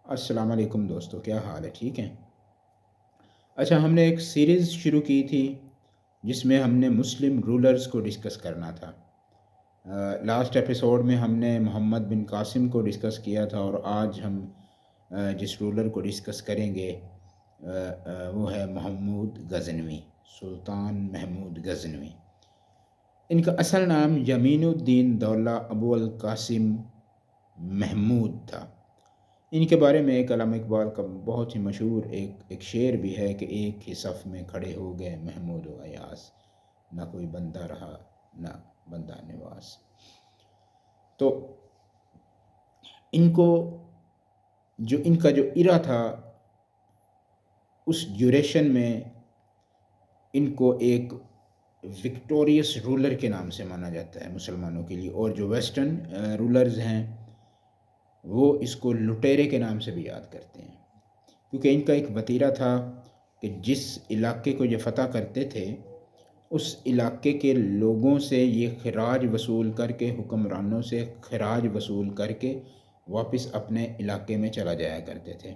السلام علیکم دوستو، کیا حال ہے؟ ٹھیک ہیں؟ اچھا، ہم نے ایک سیریز شروع کی تھی جس میں ہم نے مسلم رولرز کو ڈسکس کرنا تھا۔ لاسٹ ایپیسوڈ میں ہم نے محمد بن قاسم کو ڈسکس کیا تھا، اور آج ہم جس رولر کو ڈسکس کریں گے وہ ہے محمود غزنوی، سلطان محمود غزنوی۔ ان کا اصل نام یمین الدین دولہ ابو القاسم محمود تھا۔ ان کے بارے میں ایک علامہ اقبال کا بہت ہی مشہور ایک شعر بھی ہے کہ ایک ہی صف میں کھڑے ہو گئے محمود و ایاز، نہ کوئی بندہ رہا نہ بندہ نواز۔ تو ان کا جو ایرا تھا، اس ڈیوریشن میں ان کو ایک وکٹوریس رولر کے نام سے مانا جاتا ہے مسلمانوں کے لیے، اور جو ویسٹرن رولرز ہیں وہ اس کو لٹیرے کے نام سے بھی یاد کرتے ہیں، کیونکہ ان کا ایک وتیرہ تھا کہ جس علاقے کو یہ فتح کرتے تھے اس علاقے کے لوگوں سے یہ خراج وصول کر کے، حکمرانوں سے خراج وصول کر کے واپس اپنے علاقے میں چلا جایا کرتے تھے۔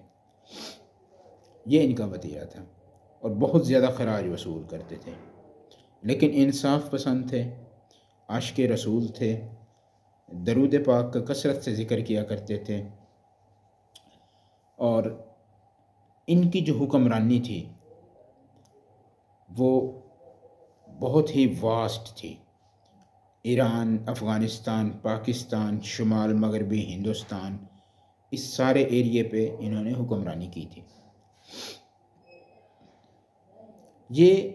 یہ ان کا وتیرہ تھا، اور بہت زیادہ خراج وصول کرتے تھے، لیکن انصاف پسند تھے، عاشق رسول تھے، درود پاک کا کثرت سے ذکر کیا کرتے تھے، اور ان کی جو حکمرانی تھی وہ بہت ہی واسٹ تھی۔ ایران، افغانستان، پاکستان، شمال مغربی ہندوستان، اس سارے ایریے پہ انہوں نے حکمرانی کی تھی۔ یہ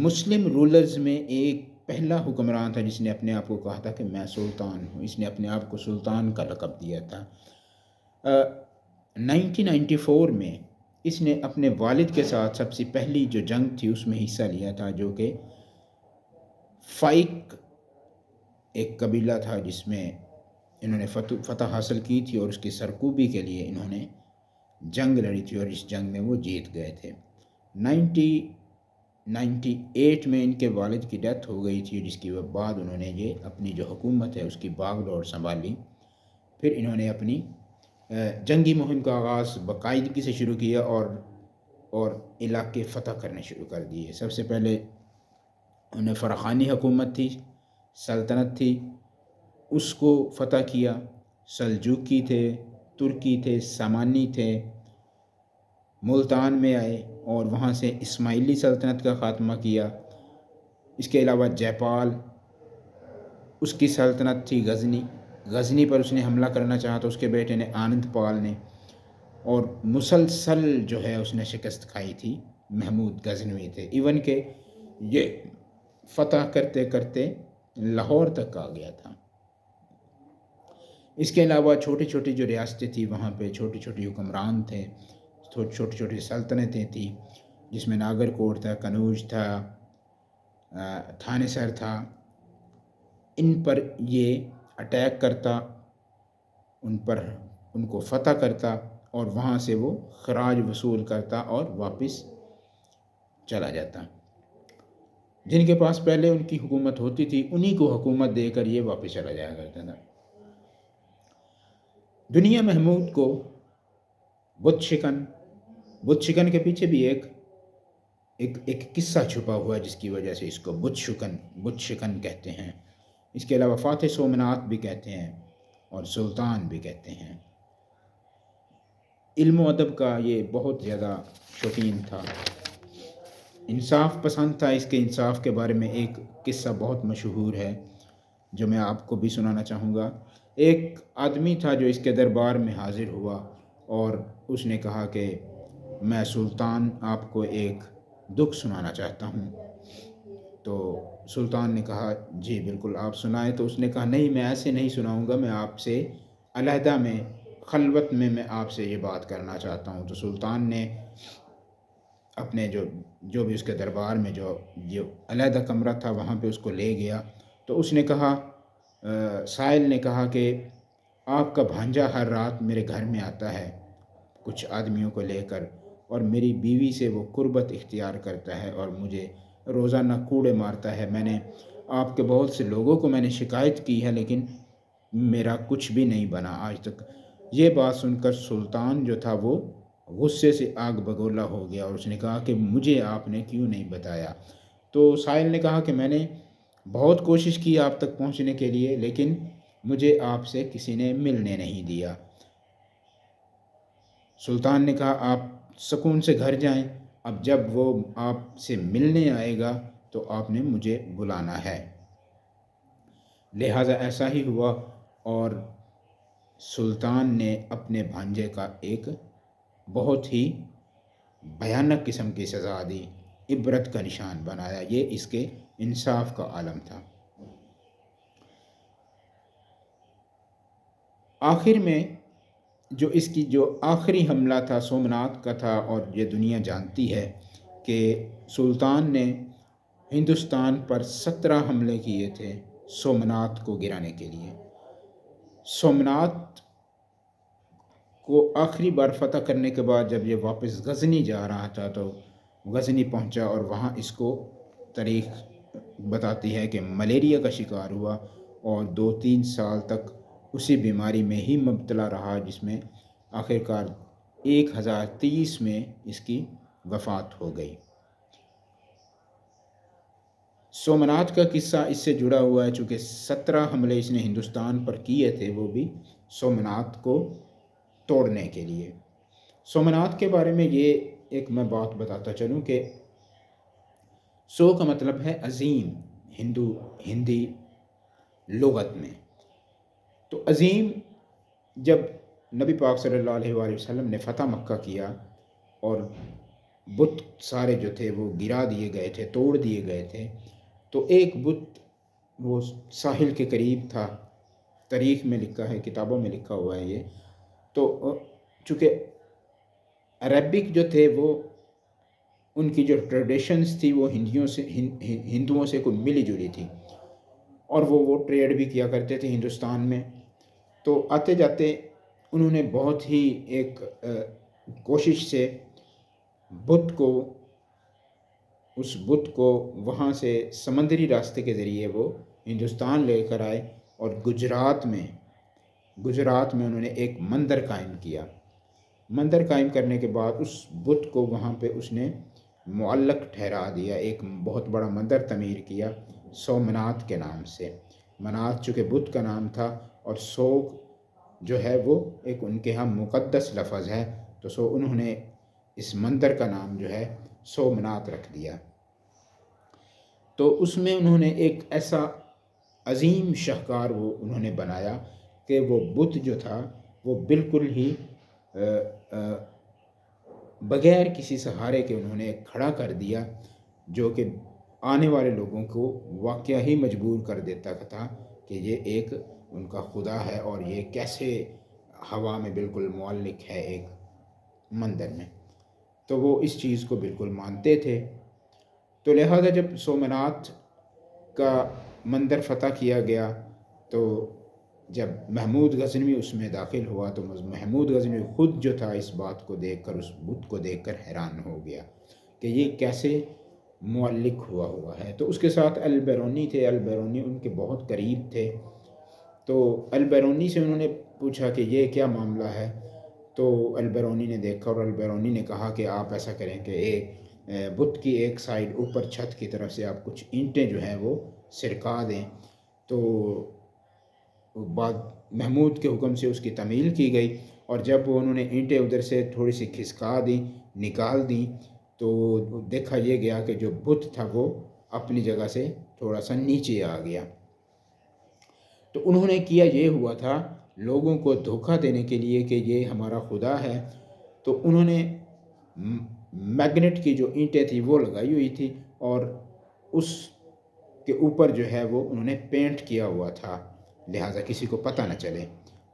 مسلم رولرز میں ایک پہلا حکمران تھا جس نے اپنے آپ کو کہا تھا کہ میں سلطان ہوں۔ اس نے اپنے آپ کو سلطان کا لقب دیا تھا۔ 1994 میں اس نے اپنے والد کے ساتھ سب سے پہلی جو جنگ تھی اس میں حصہ لیا تھا، جو کہ فائق ایک قبیلہ تھا جس میں انہوں نے فتح حاصل کی تھی، اور اس کی سرکوبی کے لیے انہوں نے جنگ لڑی تھی، اور اس جنگ میں وہ جیت گئے تھے۔ 1998 میں ان کے والد کی ڈیتھ ہو گئی تھی، جس کی بعد انہوں نے یہ اپنی جو حکومت ہے اس کی باغ ڈور سنبھالی۔ پھر انہوں نے اپنی جنگی مہم کا آغاز باقاعدگی سے شروع کیا اور علاقے فتح کرنے شروع کر دیے۔ سب سے پہلے انہیں فراخانی حکومت تھی، سلطنت تھی، اس کو فتح کیا۔ سلجوقی تھے، ترکی تھے، سامانی تھے، ملتان میں آئے اور وہاں سے اسماعیلی سلطنت کا خاتمہ کیا۔ اس کے علاوہ جیپال، اس کی سلطنت تھی غزنی پر اس نے حملہ کرنا چاہا تو اس کے بیٹے نے آنند پال نے، اور مسلسل جو ہے اس نے شکست کھائی تھی۔ محمود غزنوی تھے، ایون کہ یہ فتح کرتے کرتے لاہور تک آ گیا تھا۔ اس کے علاوہ چھوٹی چھوٹی جو ریاستیں تھیں وہاں پہ چھوٹی چھوٹی حکمران تھے، چھوٹی چھوٹی سلطنتیں تھیں، جس میں ناگر کوٹ تھا، کنوج تھا، تھانے سر تھا۔ ان پر یہ اٹیک کرتا، ان کو فتح کرتا، اور وہاں سے وہ خراج وصول کرتا اور واپس چلا جاتا۔ جن کے پاس پہلے ان کی حکومت ہوتی تھی انہی کو حکومت دے کر یہ واپس چلا جایا کرتا تھا۔ دنیا محمود کو بت شکن کے پیچھے بھی ایک قصہ چھپا ہوا ہے جس کی وجہ سے اس کو بت شکن کہتے ہیں۔ اس کے علاوہ فاتح سومنات بھی کہتے ہیں اور سلطان بھی کہتے ہیں۔ علم و ادب کا یہ بہت زیادہ شوقین تھا، انصاف پسند تھا۔ اس کے انصاف کے بارے میں ایک قصہ بہت مشہور ہے جو میں آپ کو بھی سنانا چاہوں گا۔ ایک آدمی تھا جو اس کے دربار میں حاضر ہوا اور اس نے کہا کہ میں سلطان آپ کو ایک دکھ سنانا چاہتا ہوں۔ تو سلطان نے کہا جی بالکل آپ سنائیں۔ تو اس نے کہا نہیں، میں ایسے نہیں سناؤں گا، میں آپ سے علیحدہ میں خلوت میں آپ سے یہ بات کرنا چاہتا ہوں۔ تو سلطان نے اپنے جو بھی اس کے دربار میں جو علیحدہ کمرہ تھا وہاں پہ اس کو لے گیا۔ تو اس نے کہا، سائل نے کہا کہ آپ کا بھانجا ہر رات میرے گھر میں آتا ہے کچھ آدمیوں کو لے کر، اور میری بیوی سے وہ قربت اختیار کرتا ہے اور مجھے روزانہ کوڑے مارتا ہے۔ میں نے آپ کے بہت سے لوگوں کو میں نے شکایت کی ہے لیکن میرا کچھ بھی نہیں بنا آج تک۔ یہ بات سن کر سلطان جو تھا وہ غصے سے آگ بگولا ہو گیا اور اس نے کہا کہ مجھے آپ نے کیوں نہیں بتایا؟ تو سائل نے کہا کہ میں نے بہت کوشش کی آپ تک پہنچنے کے لیے، لیکن مجھے آپ سے کسی نے ملنے نہیں دیا۔ سلطان نے کہا آپ سکون سے گھر جائیں، اب جب وہ آپ سے ملنے آئے گا تو آپ نے مجھے بلانا ہے۔ لہٰذا ایسا ہی ہوا اور سلطان نے اپنے بھانجے کا ایک بہت ہی بھیانک قسم کی سزا دی، عبرت کا نشان بنایا۔ یہ اس کے انصاف کا عالم تھا۔ آخر میں جو اس کی جو آخری حملہ تھا سومناتھ کا تھا، اور یہ دنیا جانتی ہے کہ سلطان نے ہندوستان پر 17 حملے کیے تھے سومناتھ کو گرانے کے لیے۔ سومناتھ کو آخری بار فتح کرنے کے بعد جب یہ واپس غزنی جا رہا تھا تو غزنی پہنچا اور وہاں اس کو تاریخ بتاتی ہے کہ ملیریا کا شکار ہوا اور 2-3 سال تک اسی بیماری میں ہی مبتلا رہا، جس میں آخرکار 1030 میں اس کی وفات ہو گئی۔ سومناتھ کا قصہ اس سے جڑا ہوا ہے، چونکہ 17 حملے اس نے ہندوستان پر کیے تھے، وہ بھی سومناتھ کو توڑنے کے لیے۔ سومناتھ کے بارے میں یہ ایک میں بات بتاتا چلوں کہ سو کا مطلب ہے عظیم ہندی لغت میں۔ تو عظیم جب نبی پاک صلی اللہ علیہ وآلہ وسلم نے فتح مکہ کیا اور بت سارے جو تھے وہ گرا دیے گئے تھے، توڑ دیے گئے تھے، تو ایک بت وہ ساحل کے قریب تھا۔ تاریخ میں لکھا ہے، کتابوں میں لکھا ہوا ہے یہ۔ تو چونکہ عربک جو تھے وہ ان کی جو ٹریڈیشنز تھی وہ ہندوؤں سے کوئی ملی جلی تھی، اور وہ ٹریڈ بھی کیا کرتے تھے ہندوستان میں۔ تو آتے جاتے انہوں نے بہت ہی ایک کوشش سے اس بت کو وہاں سے سمندری راستے کے ذریعے وہ ہندوستان لے کر آئے، اور گجرات میں انہوں نے ایک مندر قائم کیا۔ مندر قائم کرنے کے بعد اس بت کو وہاں پہ اس نے معلق ٹھہرا دیا، ایک بہت بڑا مندر تعمیر کیا سومناتھ کے نام سے۔ منات چونکہ بت کا نام تھا، اور سو جو ہے وہ ایک ان کے ہاں مقدس لفظ ہے، تو انہوں نے اس مندر کا نام جو ہے سومناتھ رکھ دیا۔ تو اس میں انہوں نے ایک ایسا عظیم شاہکار انہوں نے بنایا کہ وہ بت جو تھا وہ بالکل ہی بغیر کسی سہارے کے انہوں نے کھڑا کر دیا، جو کہ آنے والے لوگوں کو واقعہ ہی مجبور کر دیتا تھا کہ یہ ایک ان کا خدا ہے، اور یہ کیسے ہوا میں بالکل معلق ہے ایک مندر میں۔ تو وہ اس چیز کو بالکل مانتے تھے۔ تو لہذا جب سومناتھ کا مندر فتح کیا گیا تو جب محمود غزنوی اس میں داخل ہوا تو محمود غزنوی خود جو تھا اس بات کو دیکھ کر، اس بت کو دیکھ کر حیران ہو گیا کہ یہ کیسے معلق ہوا ہے۔ تو اس کے ساتھ البیرونی تھے، البیرونی ان کے بہت قریب تھے۔ تو البیرونی سے انہوں نے پوچھا کہ یہ کیا معاملہ ہے؟ تو البیرونی نے دیکھا اور البیرونی نے کہا کہ آپ ایسا کریں کہ بت کی ایک سائیڈ اوپر چھت کی طرف سے آپ کچھ اینٹیں جو ہیں وہ سرکا دیں۔ تو بعد محمود کے حکم سے اس کی تعمیل کی گئی، اور جب انہوں نے اینٹیں ادھر سے تھوڑی سی کھسکا دیں، نکال دیں، تو دیکھا یہ گیا کہ جو بت تھا وہ اپنی جگہ سے تھوڑا سا نیچے آ گیا۔ تو انہوں نے کیا یہ ہوا تھا لوگوں کو دھوکہ دینے کے لیے کہ یہ ہمارا خدا ہے، تو انہوں نے میگنیٹ کی جو اینٹیں تھی وہ لگائی ہوئی تھی، اور اس کے اوپر جو ہے وہ انہوں نے پینٹ کیا ہوا تھا، لہٰذا کسی کو پتہ نہ چلے۔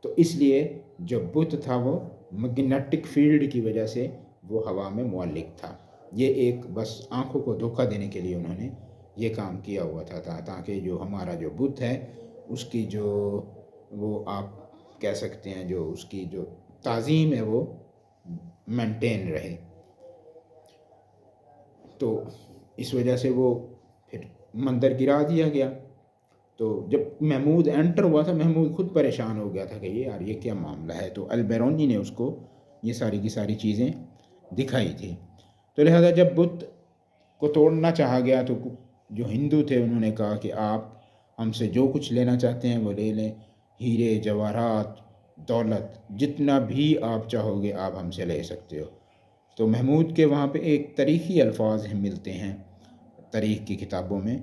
تو اس لیے جو بت تھا وہ میگنیٹک فیلڈ کی وجہ سے وہ ہوا میں معلق تھا۔ یہ ایک بس آنکھوں کو دھوکہ دینے کے لیے انہوں نے یہ کام کیا ہوا تھا، تاکہ جو ہمارا جو بت ہے اس کی جو وہ آپ کہہ سکتے ہیں جو اس کی جو تعظیم ہے وہ مینٹین رہے۔ تو اس وجہ سے وہ پھر مندر گرا دیا گیا۔ تو جب محمود انٹر ہوا تھا، محمود خود پریشان ہو گیا تھا کہ یار یہ کیا معاملہ ہے، تو البیرونی نے اس کو یہ ساری کی ساری چیزیں دکھائی تھی۔ تو لہذا جب بت کو توڑنا چاہا گیا تو جو ہندو تھے انہوں نے کہا کہ آپ ہم سے جو کچھ لینا چاہتے ہیں وہ لے لیں، ہیرے جواہرات دولت جتنا بھی آپ چاہو گے آپ ہم سے لے سکتے ہو۔ تو محمود کے وہاں پہ ایک تاریخی الفاظ ملتے ہیں تاریخ کی کتابوں میں،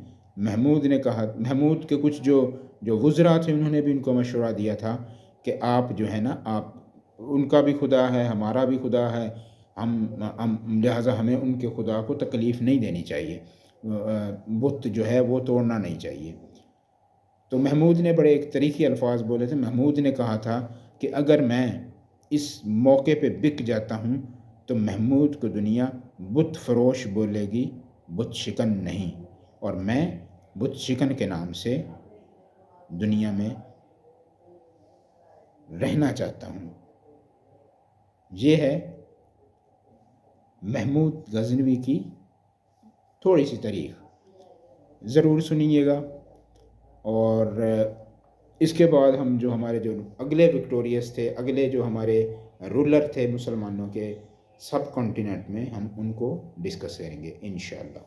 محمود نے کہا، محمود کے کچھ جو وزراء تھے انہوں نے بھی ان کو مشورہ دیا تھا کہ آپ جو ہے نا، آپ ان کا بھی خدا ہے ہمارا بھی خدا ہے، ہم لہٰذا ہمیں ان کے خدا کو تکلیف نہیں دینی چاہیے، بت جو ہے وہ توڑنا نہیں چاہیے۔ تو محمود نے بڑے ایک تاریخی الفاظ بولے تھے، محمود نے کہا تھا کہ اگر میں اس موقع پہ بک جاتا ہوں تو محمود کو دنیا بت فروش بولے گی، بت شکن نہیں، اور میں بت شکن کے نام سے دنیا میں رہنا چاہتا ہوں۔ یہ ہے محمود غزنوی کی تھوڑی سی تاریخ، ضرور سنیے گا۔ اور اس کے بعد ہم جو ہمارے جو اگلے وکٹوریس تھے، اگلے جو ہمارے رولر تھے مسلمانوں کے سب کانٹیننٹ میں، ہم ان کو ڈسکس کریں گے انشاءاللہ۔